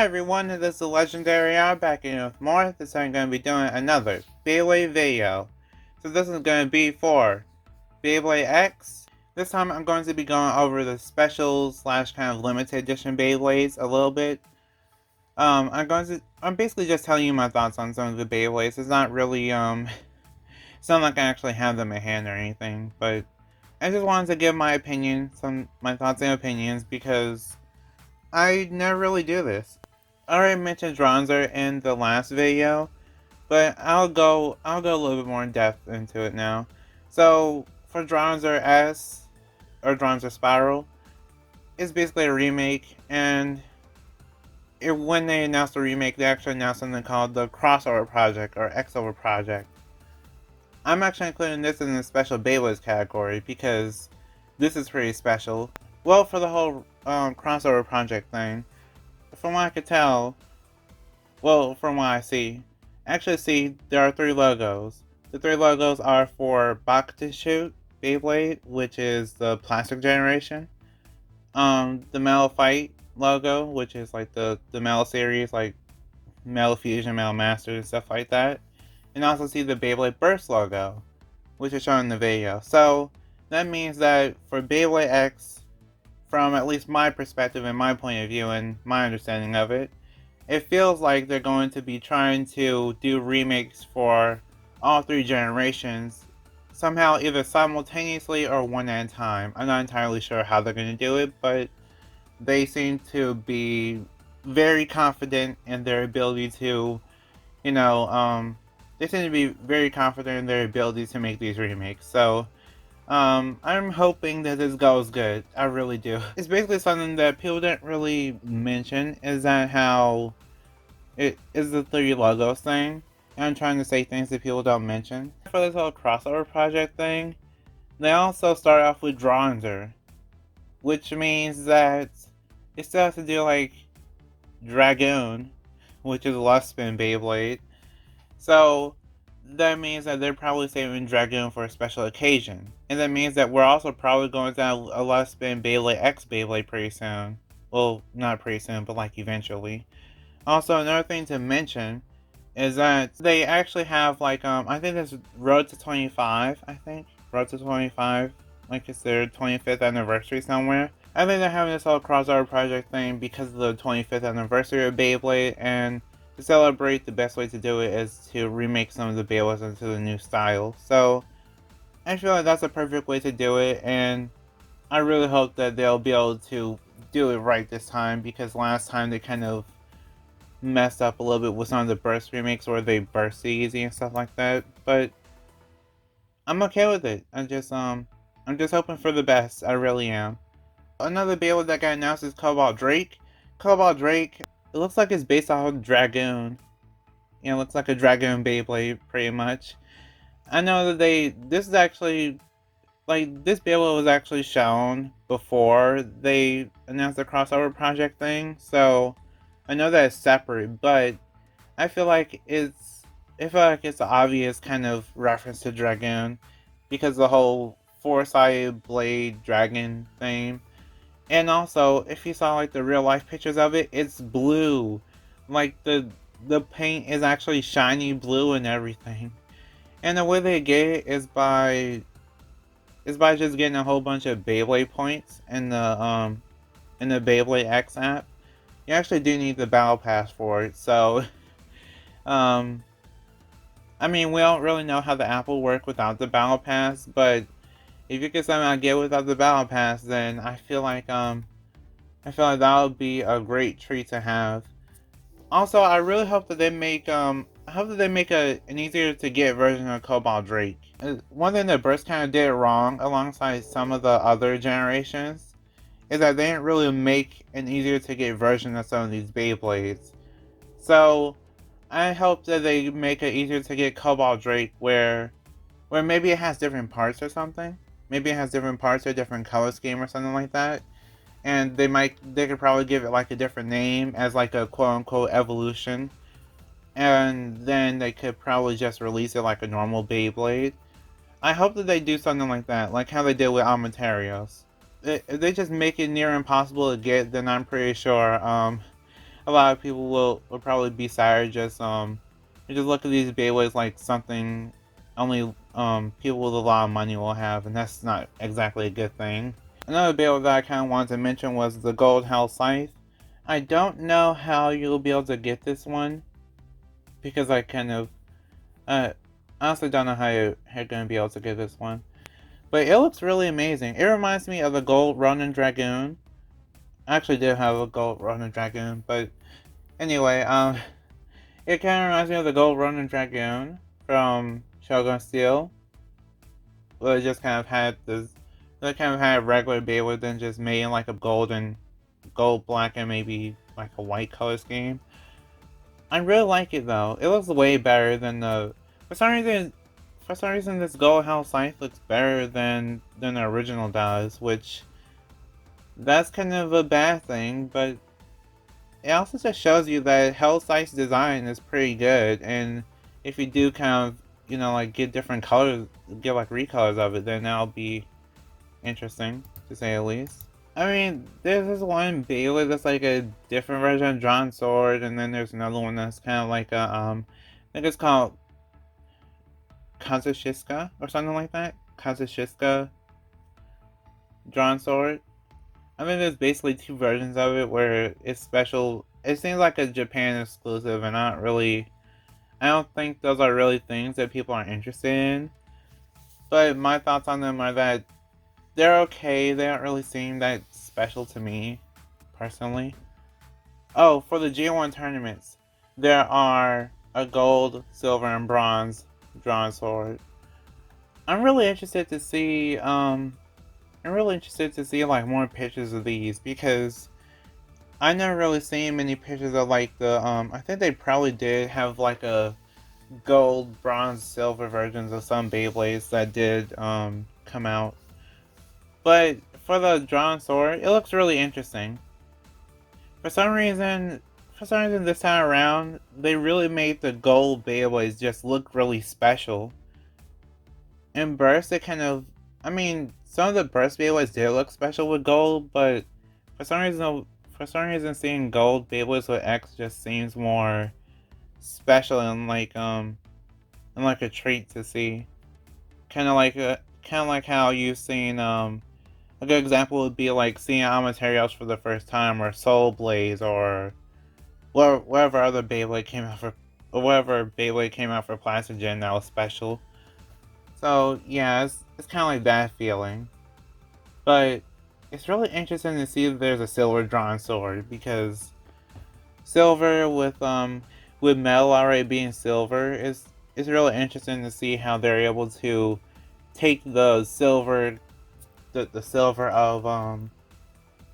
Hi everyone, this is the Legendary I'm back in with more. This time I'm going to be doing another Beyblade video. So this is going to be for Beyblade X. This time I'm going to be going over the special slash kind of limited edition Beyblades a little bit. I'm basically just telling you my thoughts on some of the Beyblades. It's not really, it's not like I actually have them in hand or anything, but I just wanted to give my opinion, my thoughts and opinions, because I never really do this. I already mentioned Dranzer in the last video, but I'll go a little bit more in depth into it now. So for Dranzer S, or Dranzer Spiral, it's basically a remake, and when they announced the remake, they actually announced something called the Crossover Project, or Xover Project. I'm actually including this in the special Beyblades category, because this is pretty special. Well, for the whole crossover project thing, from what I could tell, well, from what I see, there are 3 logos. The 3 logos are for Katsushika Beyblade, which is the plastic generation. The Metal Fight logo, which is like the Metal series, like Metal Fusion, Metal Masters, and stuff like that. And also see the Beyblade Burst logo, which is shown in the video. So that means that for Beyblade X, from at least my perspective and my point of view and my understanding of it, it feels like they're going to be trying to do remakes for all 3 generations, somehow either simultaneously or one at a time. I'm not entirely sure how they're going to do it, but they seem to be very confident in their ability to, they seem to be very confident in their ability to make these remakes. So I'm hoping that this goes good. I really do. It's basically something that people didn't really mention, is that how it is the 3 logos thing. And I'm trying to say things that people don't mention. For this whole crossover project thing, they also start off with Dranzer, which means that it still has to do like Dragoon, which is a left spin Beyblade. So that means that they're probably saving Dragoon for a special occasion. And that means that we're also probably going to have a left spin Beyblade X Beyblade pretty soon. Well, not pretty soon, but like eventually. Also, another thing to mention is that they actually have like, I think this Road to 25, Road to 25, like it's their 25th anniversary somewhere. I think they're having this whole crossover project thing because of the 25th anniversary of Beyblade, and to celebrate, the best way to do it is to remake some of the Beyblades into the new style. So I feel like that's a perfect way to do it, and I really hope that they'll be able to do it right this time, because last time they kind of messed up a little bit with some of the burst remakes where they burst easy and stuff like that. But I'm okay with it. I'm just hoping for the best. I really am. Another Beyblade that got announced is Cobaltdrake. Cobaltdrake, it looks like it's based off of Dragoon. It looks like a Dragoon Beyblade, pretty much. I know that this is actually, like, this Beyblade was actually shown before they announced the crossover project thing, so I know that it's separate, but I feel like it's an obvious kind of reference to Dragoon, because the whole 4-sided blade dragon thing. And also, if you saw like the real life pictures of it, it's blue. Like the paint is actually shiny blue and everything. And the way they get it is by just getting a whole bunch of Beyblade points in the Beyblade X app. You actually do need the battle pass for it, so I mean, we don't really know how the app will work without the battle pass, but if you can somehow get without the battle pass, then I feel like that would be a great treat to have. Also, I really hope that they make an easier to get version of Cobaltdrake. One thing that Burst kind of did wrong alongside some of the other generations is that they didn't really make an easier to get version of some of these Beyblades. So I hope that they make it easier to get Cobaltdrake where maybe it has different parts or something. Maybe it has different parts or different color scheme or something like that. And they could probably give it like a different name as like a quote-unquote evolution. And then they could probably just release it like a normal Beyblade. I hope that they do something like that, like how they did with Almatarios. If they just make it near impossible to get, then I'm pretty sure a lot of people will probably be sad just look at these Beyblades like something only people with a lot of money will have, and that's not exactly a good thing. Another Beyblade that I kind of wanted to mention was the Gold Hellsscylthe. I don't know how you'll be able to get this one, because I kind of honestly don't know how you're going to be able to get this one. But it looks really amazing. It reminds me of the Gold Ronin Dragoon. I actually did have a Gold Ronin Dragoon, but anyway, it kind of reminds me of the Gold Ronin Dragoon from Shogun Steel. Where it just kind of had this, they kind of had regular Beyblade, then just made in like a gold, black, and maybe like a white color scheme. I really like it though. It looks way better than the. For some reason, this Gold Hellsscylthe looks better than the original does, which that's kind of a bad thing. But it also just shows you that Hellsscylthe's design is pretty good, and if you do kind of, like get different colors, get like recolors of it, then that'll be interesting to say the least. I mean, there's this one Beyblade that's like a different version of Dranzer, and then there's another one that's kind of like a, I think it's called Katsushika or something like that. Katsushika Dransword. I mean, there's basically two versions of it where it's special. It seems like a Japan exclusive, and I don't think those are really things that people are interested in. But my thoughts on them are that they're okay. They don't really seem that special to me, personally. Oh, for the G1 tournaments, there are a gold, silver, and bronze Dransword. I'm really interested to see, like more pictures of these, because I never really seen many pictures of like the, I think they probably did have like a gold, bronze, silver versions of some Beyblades that did, come out. But for the Dransword, it looks really interesting. For some reason this time around, they really made the gold Beyblades just look really special. In burst, it kind of, I mean, some of the burst Beyblades did look special with gold, but for some reason, seeing gold Beyblades with X just seems more special and like a treat to see. Kind of like how you've seen a good example would be like seeing Amaterios for the first time, or Soul Blaze, or whatever other Beyblade came out for, or whatever Beyblade came out for Plastigen that was special. So yeah, it's kind of like that feeling. But it's really interesting to see that there's a silver Dransword, because silver with metal already being silver is really interesting to see how they're able to take the silver, the silver of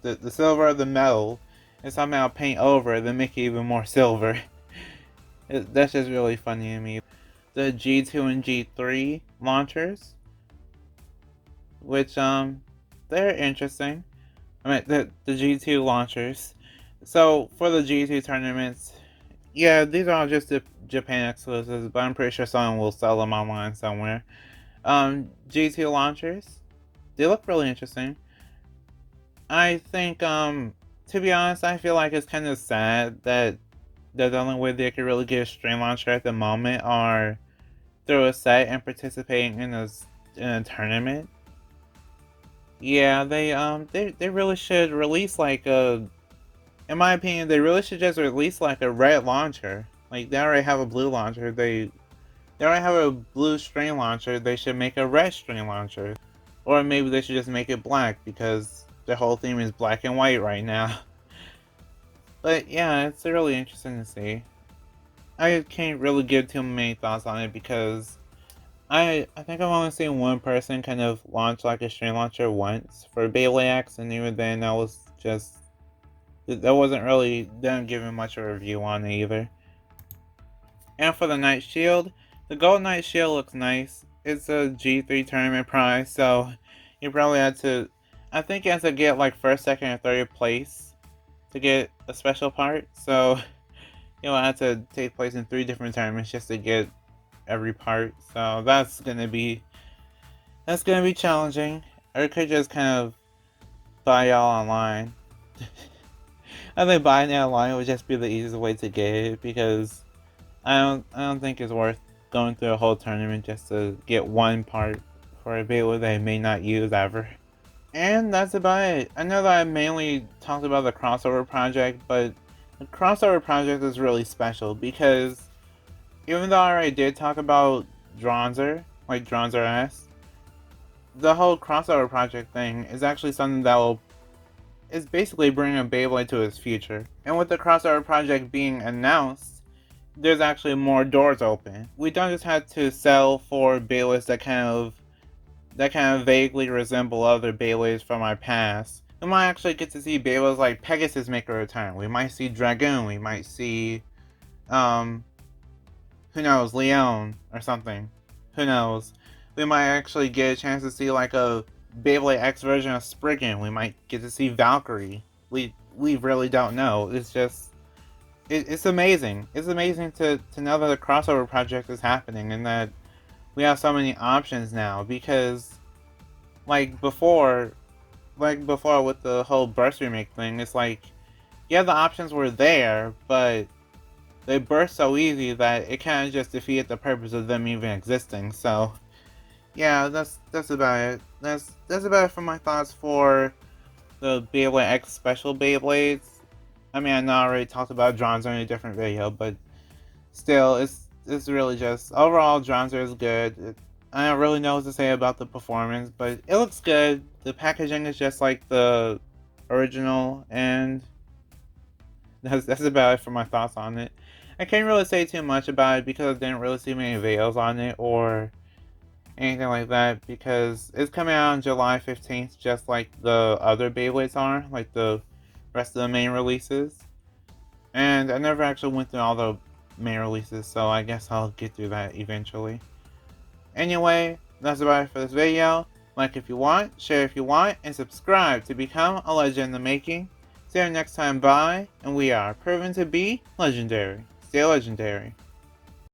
the silver of the metal, and somehow paint over it, then make it even more silver. That's just really funny to me. The G2 and G3 launchers, which they're interesting. I mean the G2 launchers. So for the G2 tournaments, yeah, these are all just the Japan exclusives, but I'm pretty sure someone will sell them online somewhere. G2 launchers, they look really interesting. I think, to be honest, I feel like it's kind of sad that the only way they could really get a string launcher at the moment are through a set and participating in a tournament. Yeah, they really should release like in my opinion, they really should just release like a red launcher. Like they already have a blue launcher. They already have a blue string launcher. They should make a red string launcher. Or maybe they should just make it black, because the whole theme is black and white right now. But yeah, it's really interesting to see. I can't really give too many thoughts on it, because I think I've only seen one person kind of launch like a string launcher once for Beyblade X, and even then that wasn't really them giving much of a review on it either. And for the Knightshield, the gold Knightshield looks nice. It's a G3 tournament prize, so you probably had to, I think you have to get like first, second, or third place to get a special part. So you'll have to take place in 3 different tournaments just to get every part. So that's gonna be challenging. Or you could just kind of buy y'all online. I think buying it online would just be the easiest way to get it, because I don't think it's worth going through a whole tournament just to get one part for a Beyblade that I may not use ever. And that's about it. I know that I mainly talked about the crossover project, but the crossover project is really special because even though I already did talk about Dranzer, like Dranzer S, the whole crossover project thing is actually something that will is basically bringing a Beyblade to its future. And with the crossover project being announced, there's actually more doors open. We don't just have to sell for Beyblades that kind of vaguely resemble other Beyblades from our past. We might actually get to see Beyblades like Pegasus make a return. We might see Dragoon. We might see, who knows, Leon or something. Who knows? We might actually get a chance to see like a Beyblade X version of Spriggan. We might get to see Valkyrie. We really don't know. It's just, it's amazing. It's amazing to know that the crossover project is happening and that we have so many options now, because like before with the whole burst remake thing, it's like, yeah, the options were there, but they burst so easy that it kind of just defeated the purpose of them even existing. So yeah, that's about it. That's about it for my thoughts for the Beyblade X Special Beyblades. I mean, I know I already talked about Dranzer in a different video, but still, it's really just, overall, Dranzer is good. I don't really know what to say about the performance, but it looks good. The packaging is just like the original, and that's about it for my thoughts on it. I can't really say too much about it because I didn't really see many videos on it or anything like that, because it's coming out on July 15th, just like the other Beyblades are, like the rest of the main releases. And I never actually went through all the main releases, so I guess I'll get through that eventually. Anyway, that's about it for this video. Like if you want, share if you want, and subscribe to become a legend in the making. See you next time, bye, and we are proven to be legendary. Stay legendary.